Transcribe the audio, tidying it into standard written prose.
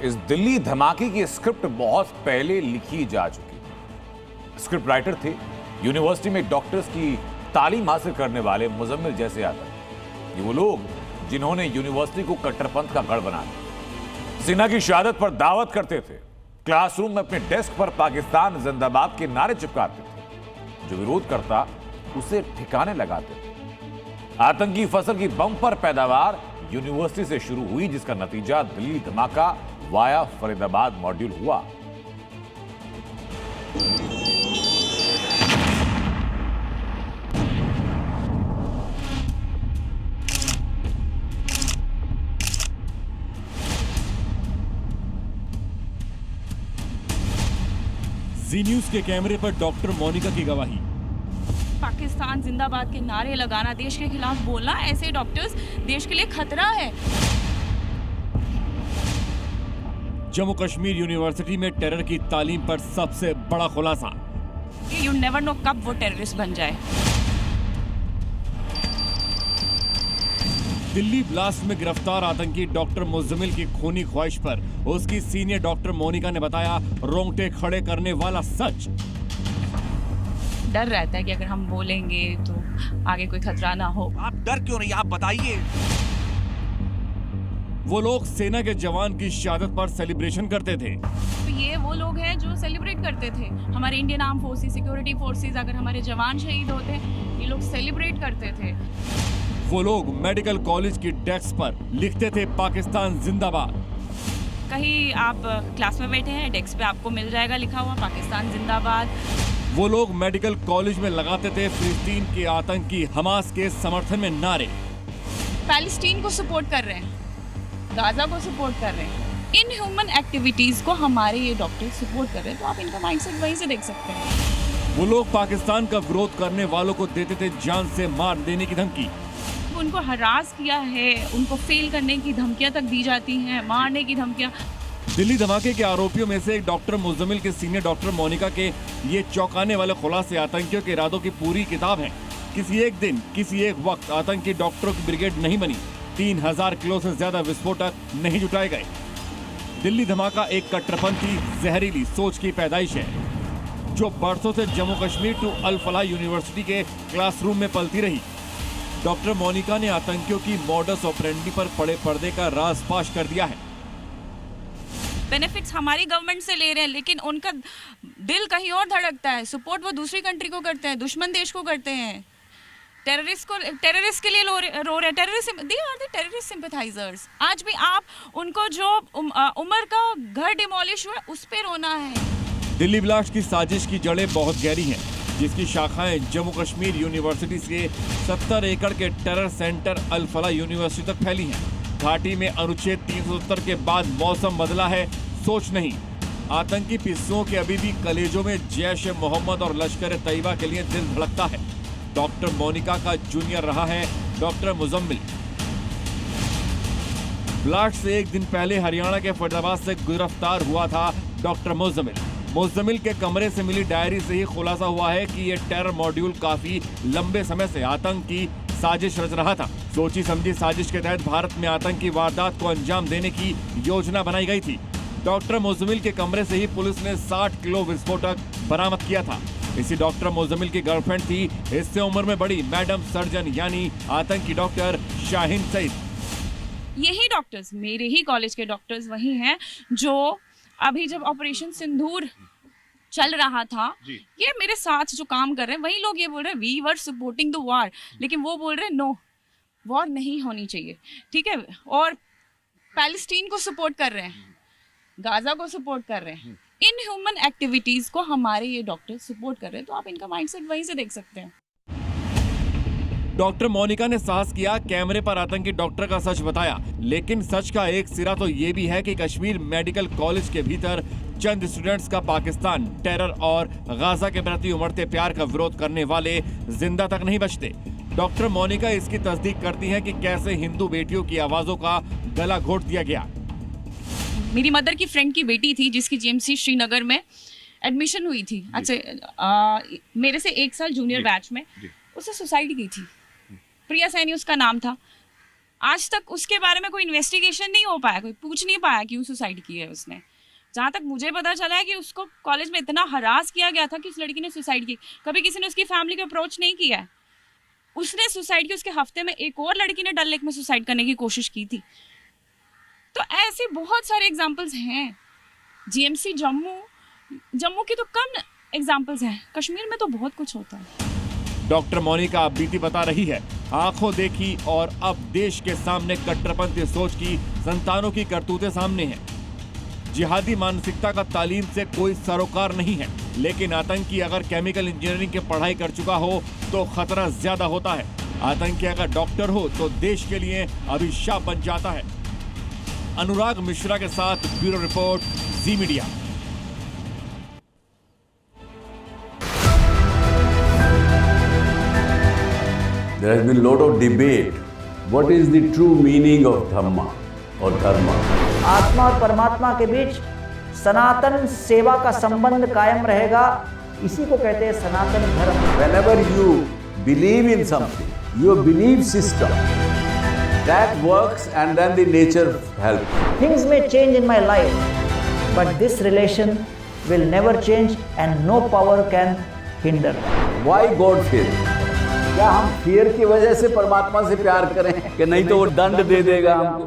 इस दिल्ली धमाके की स्क्रिप्ट बहुत पहले लिखी जा चुकी है। स्क्रिप्ट राइटर थे यूनिवर्सिटी में डॉक्टर्स की तालीम हासिल करने वाले मुजम्मिल जैसे आतंकी। ये वो लोग जिन्होंने यूनिवर्सिटी को कट्टरपंथ का गढ़ बना दिया, सेना की शहादत पर दावत करते थे, क्लासरूम में अपने डेस्क पर पाकिस्तान जिंदाबाद के नारे चिपकाते थे, जो विरोध करता उसे ठिकाने लगाते थे। आतंकी फसल की बम्पर पैदावार यूनिवर्सिटी से शुरू हुई, जिसका नतीजा दिल्ली धमाका वाया फरीदाबाद मॉड्यूल हुआ। जी न्यूज के कैमरे पर डॉक्टर मोनिका की गवाही। पाकिस्तान जिंदाबाद के नारे लगाना, देश के खिलाफ बोलना, ऐसे डॉक्टर्स देश के लिए खतरा है। जम्मू कश्मीर यूनिवर्सिटी में टेरर की तालीम पर सबसे बड़ा खुलासा। यू नेवर नो कब वो टेररिस्ट बन जाए। दिल्ली ब्लास्ट में गिरफ्तार आतंकी डॉक्टर मुजम्मिल की खूनी ख्वाहिश पर उसकी सीनियर डॉक्टर मोनिका ने बताया रोंगटे खड़े करने वाला सच। डर रहता है कि अगर हम बोलेंगे तो आगे कोई खतरा ना हो। आप डर क्यों नहीं, आप बताइए। वो लोग सेना के जवान की शहादत पर सेलिब्रेशन करते थे। तो ये वो लोग हैं जो सेलिब्रेट करते थे। हमारे Indian arm forces, security forces, अगर हमारे जवान शहीद होते ये लोग सेलिब्रेट करते थे। वो लोग मेडिकल कॉलेज की डेस्क पर लिखते थे पाकिस्तान जिंदाबाद। कहीं आप क्लास में बैठे हैं, डेस्क पे आपको मिल जाएगा लिखा हुआ पाकिस्तान जिंदाबाद। वो लोग मेडिकल कॉलेज में लगाते थे फिलिस्तीन के आतंकी हमास के समर्थन में नारे। पैलेस्टीन को सपोर्ट कर रहे हैं, गाजा को सपोर्ट कर रहे हैं, इन ह्यूमन एक्टिविटीज को हमारे ये डॉक्टर सपोर्ट कर रहे हैं। तो आप इनका माइंडसेट वहीं से देख सकते हैं। वो लोग पाकिस्तान का विरोध करने वालों को देते थे जान से मार देने की धमकी। उनको हरास किया है, उनको फेल करने की धमकियां तक दी जाती हैं, मारने की धमकियां। दिल्ली धमाके के आरोपियों में से एक डॉक्टर मुजम्मिल के सीनियर डॉक्टर मोनिका के ये चौंकाने वाले खुलासे आतंकियों के इरादों की पूरी किताब है। किसी एक दिन, किसी एक वक्त आतंकी डॉक्टरों की ब्रिगेड नहीं बनी, 3000 किलो से ज्यादा विस्फोटक नहीं जुटाए गए। दिल्ली धमाका एक कट्टरपंथी जहरीली सोच की पैदाइश है, जो बरसों से जम्मू कश्मीर टू अल फलाह यूनिवर्सिटी के क्लासरूम में पलती रही। डॉक्टर मोनिका ने आतंकियों की मॉडस ऑपरेंडी पर पड़े पर्दे का राज फाश कर दिया है। बेनिफिट्स हमारी गवर्नमेंट से ले रहे हैं, लेकिन उनका दिल कहीं और धड़कता है। सपोर्ट वो दूसरी कंट्री को करते हैं, दुश्मन देश को करते हैं। टेररिस्ट के लिए रो रहे हैं। They are the terrorist sympathisers. आज भी आप उनको जो उमर का घर डिमोलिश हुआ उस पे रोना है। दिल्ली ब्लास्ट की साजिश की जड़ें बहुत गहरी हैं, जिसकी शाखाएं जम्मू कश्मीर यूनिवर्सिटी से 70 एकड़ के टेरर सेंटर अल फलाह यूनिवर्सिटी तक फैली हैं। घाटी में अनुच्छेद 370 के बाद मौसम बदला है, सोच नहीं। आतंकी पिस्सुओं के अभी भी कलेजों में जैश ए मोहम्मद और लश्कर ए तैयबा के लिए दिल धड़कता है। डॉक्टर मोनिका का जूनियर रहा है डॉक्टर मुजम्मिल। ब्लास्ट से एक दिन पहले हरियाणा के फरीदाबाद से गिरफ्तार हुआ था डॉक्टर मुजम्मिल। मुजम्मिल के कमरे से मिली डायरी से ही खुलासा हुआ है कि यह टेरर मॉड्यूल काफी लंबे समय से आतंक की साजिश रच रहा था। सोची समझी साजिश के तहत भारत में आतंकी वारदात को अंजाम देने की योजना बनाई गई थी। डॉक्टर मुजम्मिल के कमरे से ही पुलिस ने 60 किलो विस्फोटक बरामद किया था। इसी डॉक्टर मुजम्मिल की गर्लफ्रेंड थी इससे उम्र में बड़ी मैडम सर्जन यानी आतंकी डॉक्टर शाहीन सईद। यही डॉक्टर्स, मेरे ही कॉलेज के डॉक्टर्स वही हैं जो अभी जब ऑपरेशन सिंदूर चल रहा था, ये मेरे साथ जो काम कर रहे हैं वही लोग ये बोल रहे हैं we were supporting the war, लेकिन वो बोल रहे हैं नो, वॉर नहीं होनी चाहिए, ठीक है। और पैलेस्टीन को सपोर्ट कर रहे हैं, गाजा को सपोर्ट कर रहे हैं, इन ह्यूमन एक्टिविटीज को हमारे ये डॉक्टर सपोर्ट कर रहे हैं। तो आप इनका माइंडसेट वहीं से देख सकते हैं। डॉक्टर मोनिका ने साहस किया, कैमरे पर आतंकी डॉक्टर का सच बताया। लेकिन सच का एक सिरा तो ये भी है कि कश्मीर मेडिकल कॉलेज के भीतर चंद स्टूडेंट्स का पाकिस्तान, टेरर और गाजा के प्रति उमड़ते प्यार का विरोध करने वाले जिंदा तक नहीं बचते। डॉक्टर मोनिका इसकी तस्दीक करती हैं कि कैसे हिंदू बेटियों की आवाजों का गला घोट दिया गया। मेरी मदर की फ्रेंड की बेटी थी जिसकी जीएमसी श्रीनगर में एडमिशन हुई थी। अच्छा, मेरे से 1 साल जूनियर बैच में, उससे सुसाइड की थी। प्रिया सैनी उसका नाम था। आज तक उसके बारे में कोई इन्वेस्टिगेशन नहीं हो पाया, कोई पूछ नहीं पाया क्यों सुसाइड की है उसने। जहाँ तक मुझे पता चला है कि उसको कॉलेज में इतना हरास किया गया था कि उस लड़की ने सुसाइड की। कभी किसी ने उसकी फैमिली को अप्रोच नहीं किया है, उसने सुसाइड की। उसके हफ्ते में एक और लड़की ने डल लेक में सुसाइड करने की कोशिश की थी। तो ऐसे बहुत सारे एग्जाम्पल्स हैं। जीएमसी जम्मू की तो कम एग्जाम्पल्स हैं, कश्मीर में तो बहुत कुछ होता है। डॉक्टर मोनिका अब बीती बता रही है, आंखों देखी और अब देश के सामने कट्टरपंथी सोच की संतानों की करतूतें सामने हैं। जिहादी मानसिकता का तालीम से कोई सरोकार नहीं है, लेकिन आतंकी अगर केमिकल इंजीनियरिंग की पढ़ाई कर चुका हो तो खतरा ज्यादा होता है। आतंकी अगर डॉक्टर हो तो देश के लिए अभिशाप बन जाता है। अनुराग मिश्रा के साथ bureau report, Zee Media. There has been a lot of debate. What is the true meaning of Dhamma or Dharma? आत्मा और परमात्मा के बीच सनातन सेवा का संबंध कायम रहेगा, इसी को कहते हैं सनातन धर्म। Whenever you believe in something, your belief system that works, and then the nature helps. Things may change in my life, but this relation will never change and no power can hinder. Why God fear? क्या हम fear की वजह से परमात्मा से प्यार करें कि नहीं तो वो दंड दे देगा हमको?